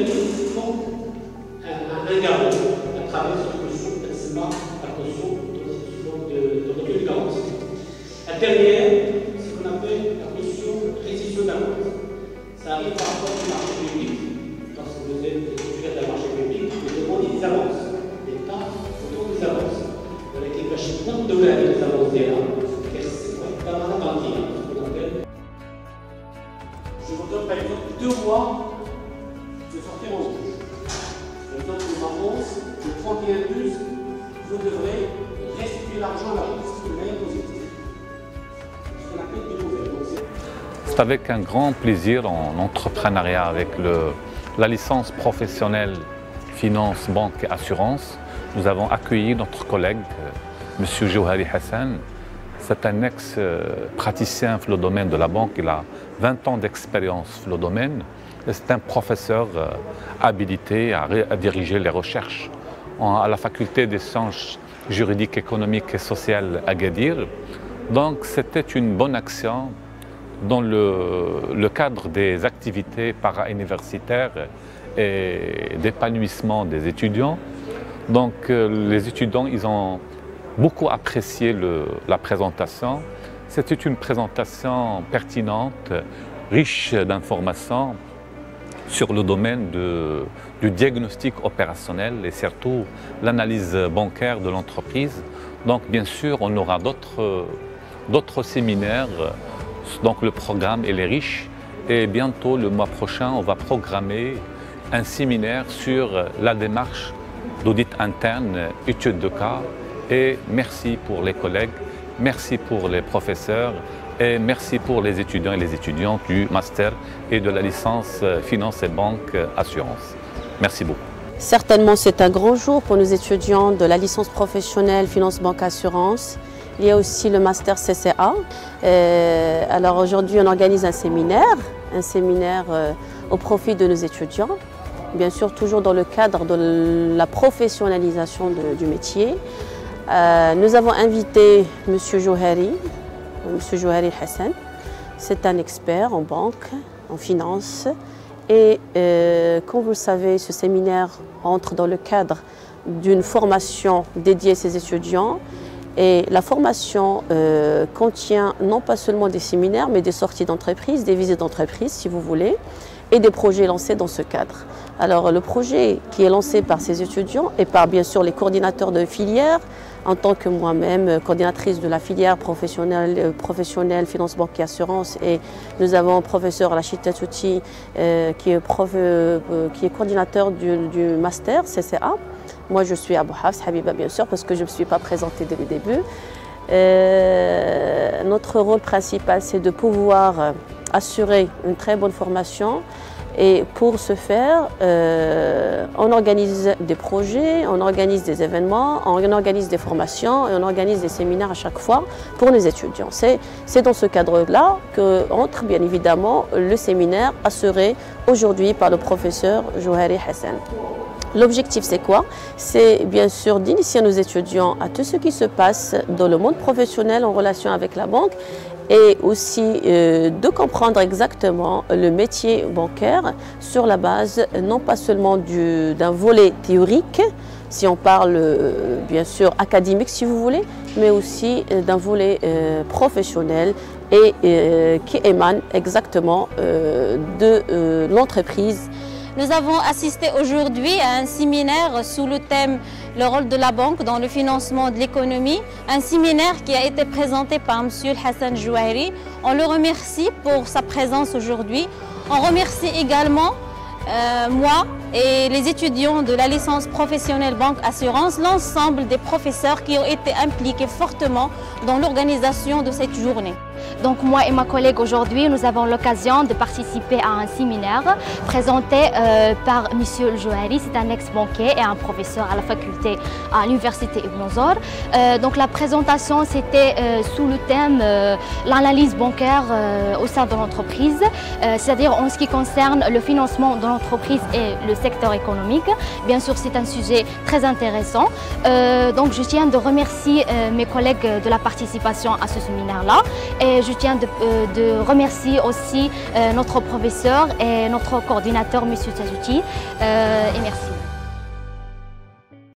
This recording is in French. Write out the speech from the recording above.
qui font un garant à travers cette caution, la caution de revenu de garantie. La dernière, c'est ce qu'on appelle la caution récession d'avance. Ça arrive parfois du marché public. Lorsque vous êtes titulaire d'un marché public, vous demandez des avances. L'État vous donne des avances. Avec les machines de les avances là, c'est pas mal à grandir, ce qu'on appelle. Je vous donne par exemple 2 mois de sortir en rouge. Par exemple, le marron, le 31/12, vous devrez restituer l'argent à la justice de manière positive. Ce qu'on appelle des nouvelles. C'est avec un grand plaisir en entrepreneuriat avec la licence professionnelle finance, banque et assurance. Nous avons accueilli notre collègue, M. Jouhari Hassan. C'est un ex-praticien dans le domaine de la banque. Il a 20 ans d'expérience dans le domaine. C'est un professeur habilité à diriger les recherches à la faculté des sciences juridiques, économiques et sociales à Agadir. Donc c'était une bonne action dans le cadre des activités para-universitaires et d'épanouissement des étudiants. Donc les étudiants, ils ont beaucoup apprécié la présentation. C'était une présentation pertinente, riche d'informations sur le domaine du diagnostic opérationnel et surtout l'analyse bancaire de l'entreprise. Donc bien sûr, on aura d'autres séminaires. Donc le programme est riche et bientôt le mois prochain on va programmer un séminaire sur la démarche d'audit interne, étude de cas. Et merci pour les collègues, merci pour les professeurs et merci pour les étudiants et les étudiantes du master et de la licence finance et banque assurance. Merci beaucoup. Certainement c'est un grand jour pour nos étudiants de la licence professionnelle finance banque assurance. Il y a aussi le master CCA. Alors aujourd'hui, on organise un séminaire au profit de nos étudiants. Bien sûr, toujours dans le cadre de la professionnalisation du métier. Nous avons invité M. Jouhari Hassan. C'est un expert en banque, en finance. Et comme vous le savez, ce séminaire entre dans le cadre d'une formation dédiée à ces étudiants. Et la formation contient non pas seulement des séminaires, mais des sorties d'entreprise, des visites d'entreprise, si vous voulez, et des projets lancés dans ce cadre. Alors le projet qui est lancé par ces étudiants et par bien sûr les coordinateurs de filière, en tant que moi-même coordinatrice de la filière professionnelle finance, banque et assurance, et nous avons professeur Rachid Tatouti qui est coordinateur du master CCA. Moi, je suis Abou Hafs Habiba, bien sûr, parce que je ne me suis pas présentée dès le début. Notre rôle principal, c'est de pouvoir assurer une très bonne formation. Et pour ce faire, on organise des projets, on organise des événements, on organise des formations et on organise des séminaires à chaque fois pour les étudiants. C'est dans ce cadre-là qu'entre bien évidemment le séminaire assuré aujourd'hui par le professeur Jouhari Hassan. L'objectif, c'est quoi? C'est bien sûr d'initier nos étudiants à tout ce qui se passe dans le monde professionnel en relation avec la banque et aussi de comprendre exactement le métier bancaire sur la base non pas seulement d'un volet théorique, si on parle bien sûr académique si vous voulez, mais aussi d'un volet professionnel et qui émane exactement de l'entreprise. Nous avons assisté aujourd'hui à un séminaire sous le thème « Le rôle de la banque dans le financement de l'économie », un séminaire qui a été présenté par M. Hassan Jouhari. On le remercie pour sa présence aujourd'hui. On remercie également moi et les étudiants de la licence professionnelle banque assurance, l'ensemble des professeurs qui ont été impliqués fortement dans l'organisation de cette journée. Donc moi et ma collègue aujourd'hui, nous avons l'occasion de participer à un séminaire présenté par M. Jouhari. C'est un ex-banquier et un professeur à la faculté à l'université Ibn Zor. Donc la présentation c'était sous le thème l'analyse bancaire au sein de l'entreprise, c'est-à-dire en ce qui concerne le financement de l'entreprise et le secteur économique. Bien sûr, c'est un sujet très intéressant. Donc je tiens de remercier mes collègues de la participation à ce séminaire-là. Et je tiens de remercier aussi notre professeur et notre coordinateur, M. Tajouti. Et merci.